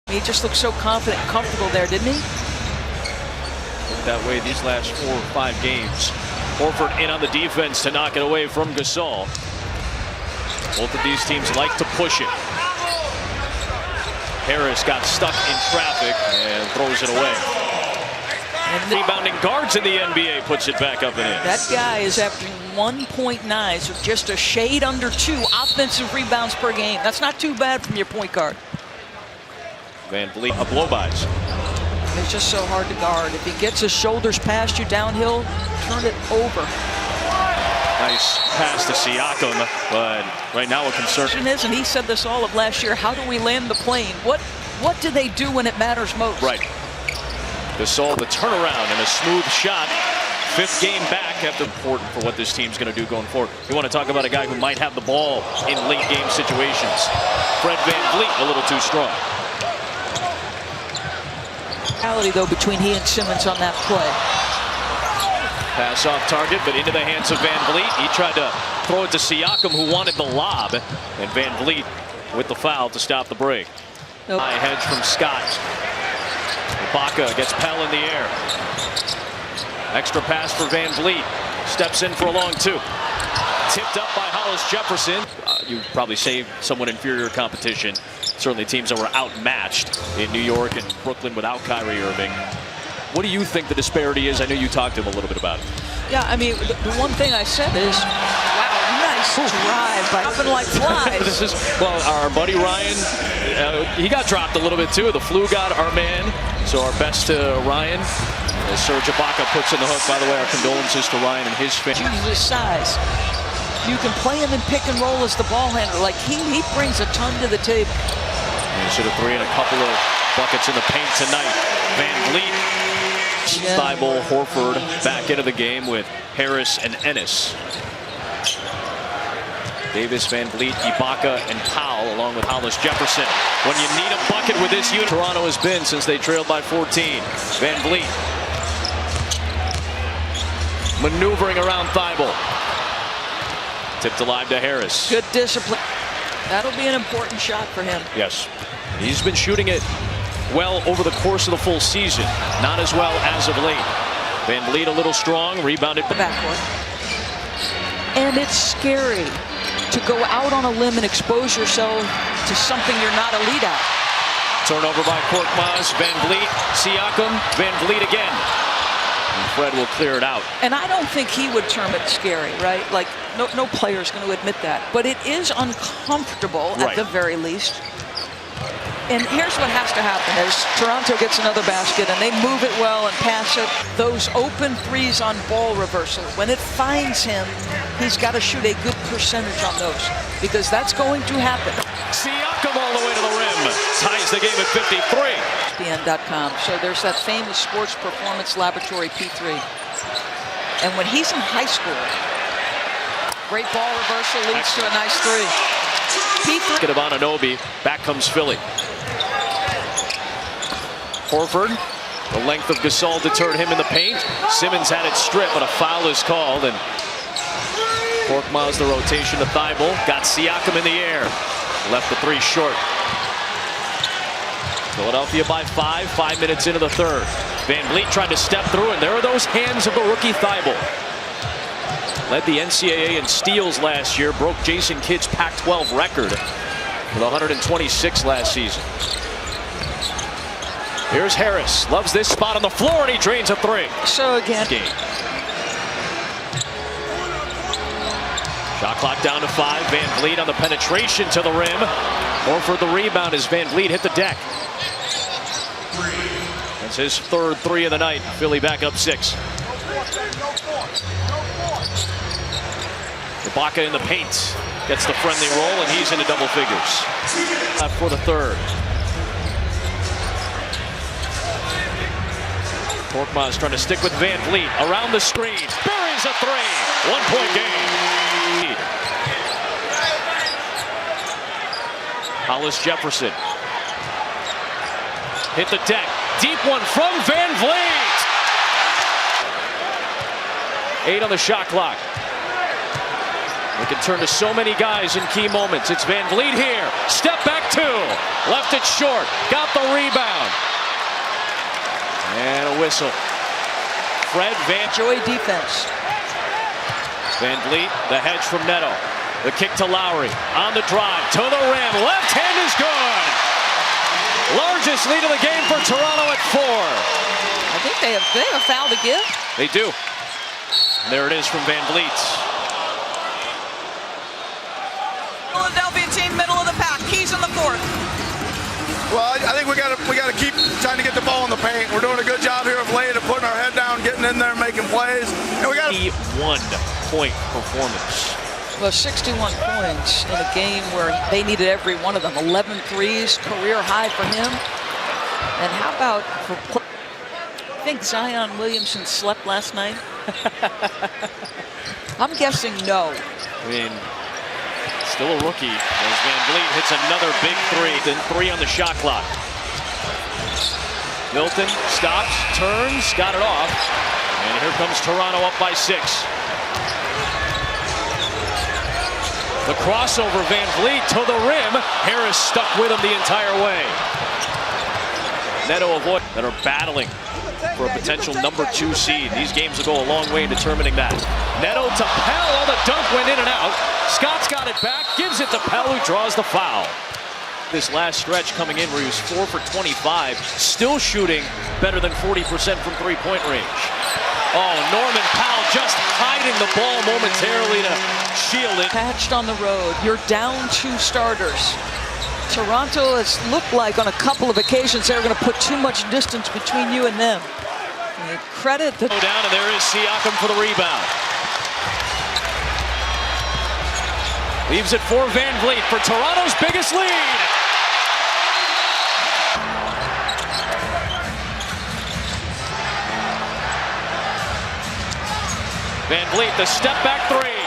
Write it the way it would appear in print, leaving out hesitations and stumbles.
He just looked so confident and comfortable there, didn't he? That way these last 4 or 5 games. Horford in on the defense to knock it away from Gasol. Both of these teams like to push it. Harris got stuck in traffic and throws it away. And rebounding guards in the NBA puts it back up and in. That guy is averaging 1.9, so just a shade under 2 offensive rebounds per game. That's not too bad from your point guard. VanVleet, a blow-bys. It's just so hard to guard. If he gets his shoulders past you downhill, turn it over. Nice pass to Siakam, but right now a concern is, and he said this all of last year, how do we land the plane? What do they do when it matters most? Right. Gasol, the turnaround and a smooth shot. 5th game back after important for what this team's going to do going forward. You want to talk about a guy who might have the ball in late game situations. Fred VanVleet a little too strong. Though between he and Simmons on that play. Pass off target, but into the hands of VanVleet. He tried to throw it to Siakam, who wanted the lob, and VanVleet with the foul to stop the break. Nope. High hedge from Scott. Ibaka gets Pell in the air. Extra pass for VanVleet. Steps in for a long 2. Tipped up by Hollis Jefferson. You probably say somewhat inferior competition. Certainly teams that were outmatched in New York and Brooklyn without Kyrie Irving. What do you think the disparity is? I know you talked to him a little bit about it. Yeah, I mean, the one thing I said is, wow, nice drive by hopping like flies. This is, well, our buddy Ryan, he got dropped a little bit too. The flu got our man. So our best to Ryan. As Serge Ibaka puts in the hook. By the way, our condolences to Ryan and his family. Choose his size. You can play him in pick and roll as the ball handler. Like he brings a ton to the table. And so the 3 and a couple of buckets in the paint tonight. VanVleet, Thibault, Horford back into the game with Harris and Ennis. Davis, VanVleet, Ibaka, and Powell, along with Hollis Jefferson. When you need a bucket with this unit, Toronto has been since they trailed by 14. VanVleet maneuvering around Thibault. Tipped alive to Harris. Good discipline. That'll be an important shot for him. Yes. He's been shooting it well over the course of the full season. Not as well as of late. VanVleet a little strong, rebounded the backcourt. And it's scary to go out on a limb and expose yourself to something you're not elite at. Turnover by Korkmaz, VanVleet, Siakam, VanVleet again. And Fred will clear it out. And I don't think he would term it scary, right? Like, no player is going to admit that. But it is uncomfortable at the very least. And here's what has to happen is Toronto gets another basket and they move it well and pass it. Those open threes on ball reversal, when it finds him, he's got to shoot a good percentage on those because that's going to happen. Siakam all the way to the rim. Ties the game at 53. ESPN.com. So there's that famous Sports Performance Laboratory P3. And when he's in high school, great ball reversal leads to a nice 3. P3. Get of Anunoby. Back comes Philly. Horford, the length of Gasol deterred him in the paint. Simmons had it stripped, but a foul is called. And Korkmaz the rotation to Thibault. Got Siakam in the air. Left the 3 short. Philadelphia by 5. 5 minutes into the 3rd. VanVleet tried to step through, and there are those hands of the rookie Thibault. Led the NCAA in steals last year. Broke Jason Kidd's Pac-12 record with 126 last season. Here's Harris. Loves this spot on the floor, and he drains a 3. So again. Shot clock down to 5. VanVleet on the penetration to the rim. Horford the rebound as VanVleet hit the deck. That's his 3rd 3 of the night. Philly back up 6. Ibaka in the paint. Gets the friendly roll, and he's into double figures. For the 3rd. Korkmaz trying to stick with VanVleet. Around the screen. Buries a 3. 1-point game. Hollis Jefferson. Hit the deck. Deep one from VanVleet. 8 on the shot clock. They can turn to so many guys in key moments. It's VanVleet here. Step back 2. Left it short. Got the rebound. And a whistle. Fred Van. Joy defense. VanVleet, the hedge from Neto. The kick to Lowry. On the drive. To the rim. Left hand is good. Largest lead of the game for Toronto at 4. I think they have a foul to give. They do. And there it is from VanVleet. Philadelphia team, middle of the pack. Keys in the fourth. Well, I think we got to keep trying to get the ball in the paint. We're doing a good job here of laying and putting our head down, getting in there, making plays. And we got 1-point performance. Well, 61 points in a game where they needed every one of them. 11 threes, career high for him. And how about for? I think Zion Williamson slept last night. I'm guessing no. I mean, still a rookie as VanVleet hits another big three. Then 3 on the shot clock. Milton stops, turns, got it off. And here comes Toronto up by 6. The crossover, VanVleet to the rim. Harris stuck with him the entire way. Neto avoid that are battling for a potential #2 seed. These games will go a long way in determining that. Neto to Pell. Oh, the dunk went in and out. Scott's got it back, gives it to Pell, who draws the foul. This last stretch coming in where he was 4 for 25, still shooting better than 40% from three-point range. Oh, Norman Powell just hiding the ball momentarily to shield it. Patched on the road. You're down 2 starters. Toronto has looked like on a couple of occasions they were going to put too much distance between you and them. And credit the down, and there is Siakam for the rebound. Leaves it for VanVleet for Toronto's biggest lead. VanVleet, the step back 3.